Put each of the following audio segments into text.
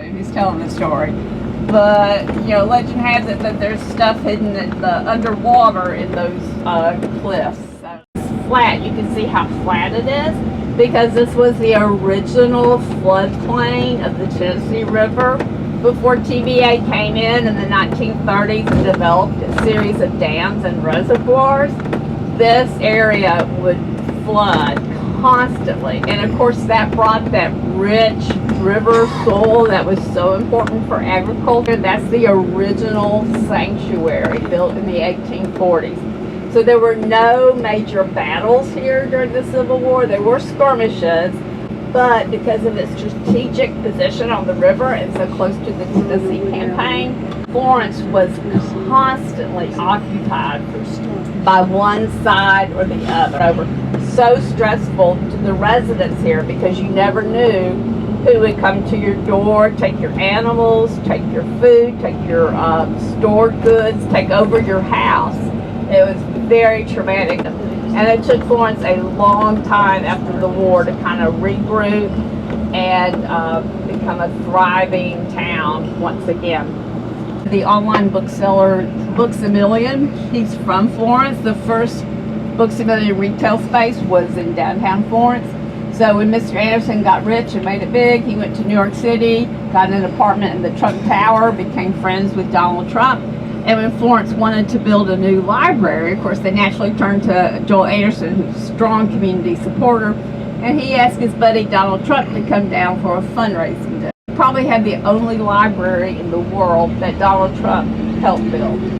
He's telling the story. But, legend has it that there's stuff hidden underwater in those cliffs. So it's flat. You can see how flat it is because this was the original floodplain of the Tennessee River before TVA came in the 1930s and developed a series of dams and reservoirs. This area would flood constantly, and of course that brought that rich river soil that was so important for agriculture. That's the original sanctuary built in the 1840s. So there were no major battles here during the Civil War. There were skirmishes, but because of its strategic position on the river and so close to the Tennessee campaign, Florence was constantly occupied by one side or the other. So stressful to the residents here because you never knew who would come to your door, take your animals, take your food, take your stored goods, take over your house. It was very traumatic. And it took Florence a long time after the war to kind of regroup and become a thriving town once again. The online bookseller Books A Million, he's from Florence. The first Books A Million retail space was in downtown Florence. So when Mr. Anderson got rich and made it big, he went to New York City, got an apartment in the Trump Tower, became friends with Donald Trump. And when Florence wanted to build a new library, of course, they naturally turned to Joel Anderson, who's a strong community supporter. And he asked his buddy Donald Trump to come down for a fundraising day. Probably had the only library in the world that Donald Trump helped build.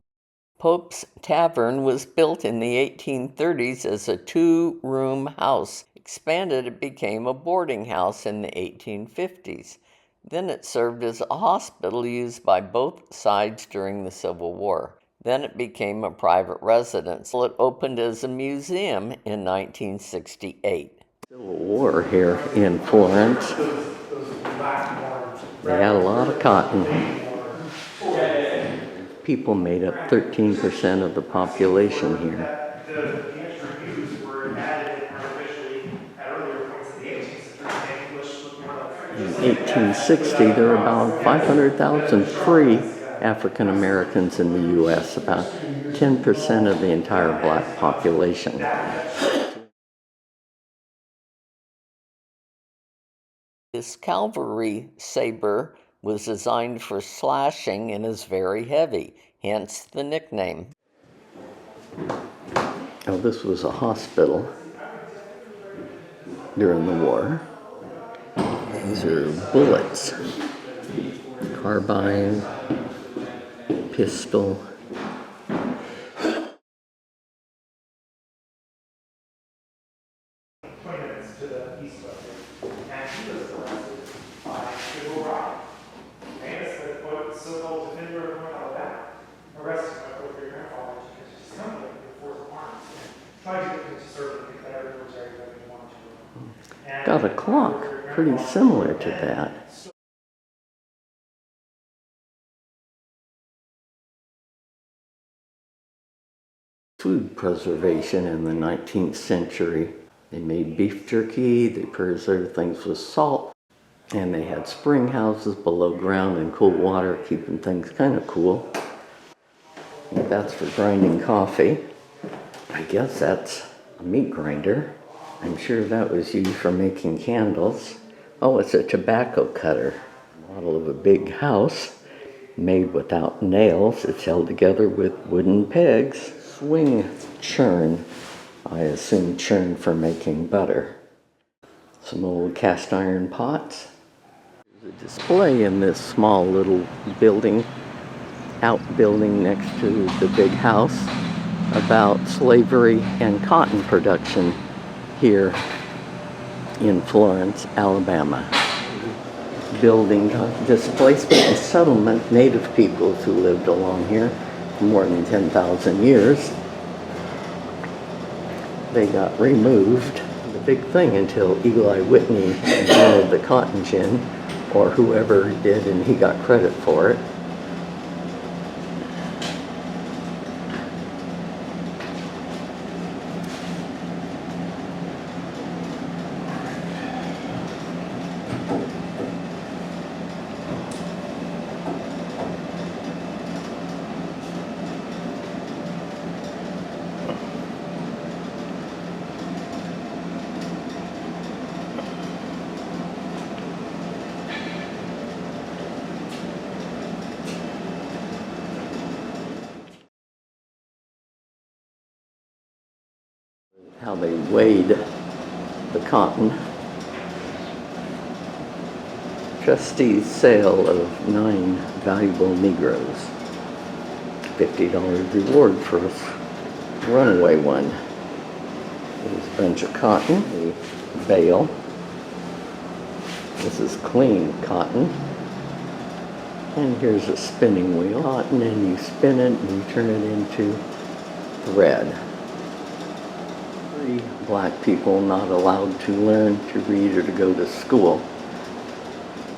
Pope's Tavern was built in the 1830s as a two-room house. Expanded, it became a boarding house in the 1850s. Then it served as a hospital used by both sides during the Civil War. Then it became a private residence. It opened as a museum in 1968. Civil War here in Florence. They had a lot of cotton. People made up 13% of the population here. In 1860, there were about 500,000 free African Americans in the U.S., about 10% of the entire black population. This cavalry saber was designed for slashing and is very heavy, hence the nickname. Now, this was a hospital during the war. These are bullets, carbine, pistol. To the east of it, and he was arrested by civil riot. Famous the so-called defender of North Alabama, arrested by both your grandfather because his company with force arms and tried to get him to serve in the Confederate military that he wanted to. Got a clock pretty similar to that. Food preservation in the 19th century. They made beef jerky, they preserved things with salt, and they had spring houses below ground and cool water, keeping things kind of cool. And that's for grinding coffee. I guess that's a meat grinder. I'm sure that was used for making candles. Oh, it's a tobacco cutter. Model of a big house made without nails. It's held together with wooden pegs. Swing churn. I assume churn for making butter. Some old cast iron pots. There's a display in this small little building, outbuilding next to the big house, about slavery and cotton production here in Florence, Alabama. Building displacement and settlement, native peoples who lived along here for more than 10,000 years. They got removed. The big thing until Eli Whitney invented the cotton gin, or whoever did, and he got credit for it. how they weighed the cotton. Trustee's sale of 9 valuable Negroes. $50 reward for a runaway one. There's a bunch of cotton, a bale. This is clean cotton. And here's a spinning wheel. Cotton, and you spin it and you turn it into thread. 3 black people not allowed to learn to read or to go to school.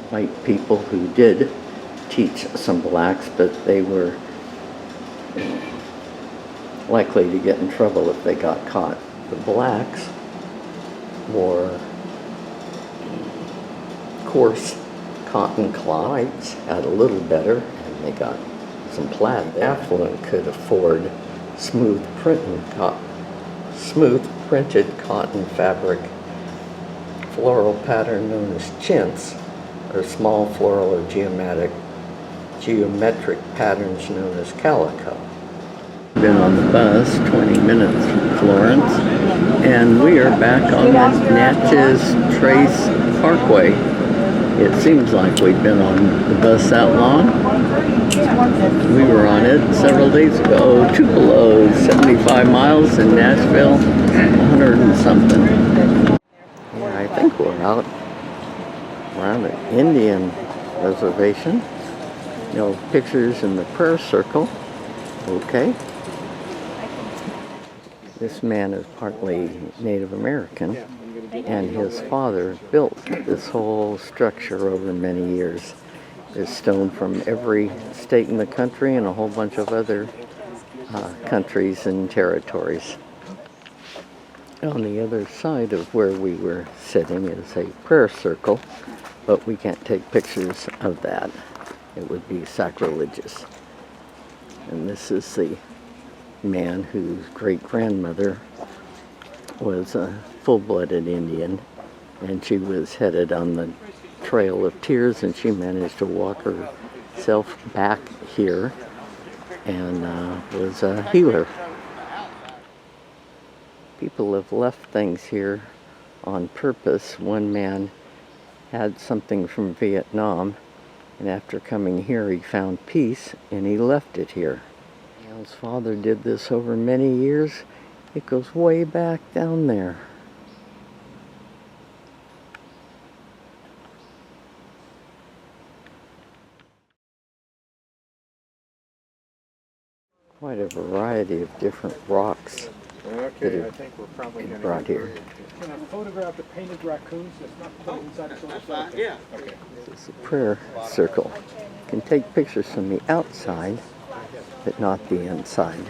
White people who did teach some blacks, but they were likely to get in trouble if they got caught. The blacks wore coarse cotton cloth. Whites had a little better, and they got some plaid. The affluent could afford smooth printed cotton fabric, floral pattern known as chintz, or small floral or geometric patterns known as calico. Been on the bus 20 minutes from Florence, and we are back on the Natchez Trace Parkway. It seems like we've been on the bus that long. We were on it several days ago. Tupelo, 75 miles in Nashville, 100 and something. Yeah, I think we're out around an Indian reservation. No pictures in the prayer circle. Okay. This man is partly Native American, and his father built this whole structure over many years. There's stone from every state in the country and a whole bunch of other countries and territories. On the other side of where we were sitting is a prayer circle, but we can't take pictures of that. It would be sacrilegious. And this is the man whose great-grandmother was a full-blooded Indian, and she was headed on the Trail of Tears, and she managed to walk herself back here and was a healer. People have left things here on purpose. One man had something from Vietnam, and after coming here he found peace and he left it here. His father did this over many years. It goes way back down there. Quite a variety of different rocks that are brought here. Can I photograph the painted raccoons that's not put inside the solar? Yeah. Okay. This is a prayer circle. You can take pictures from the outside, but not the inside.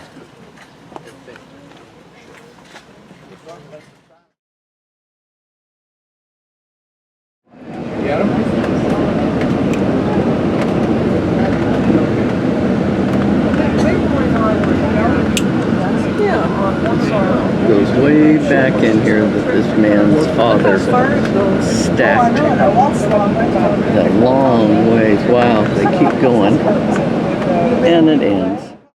Goes way back in here that this man's father stacked that long ways. Wow, they keep going, and it ends.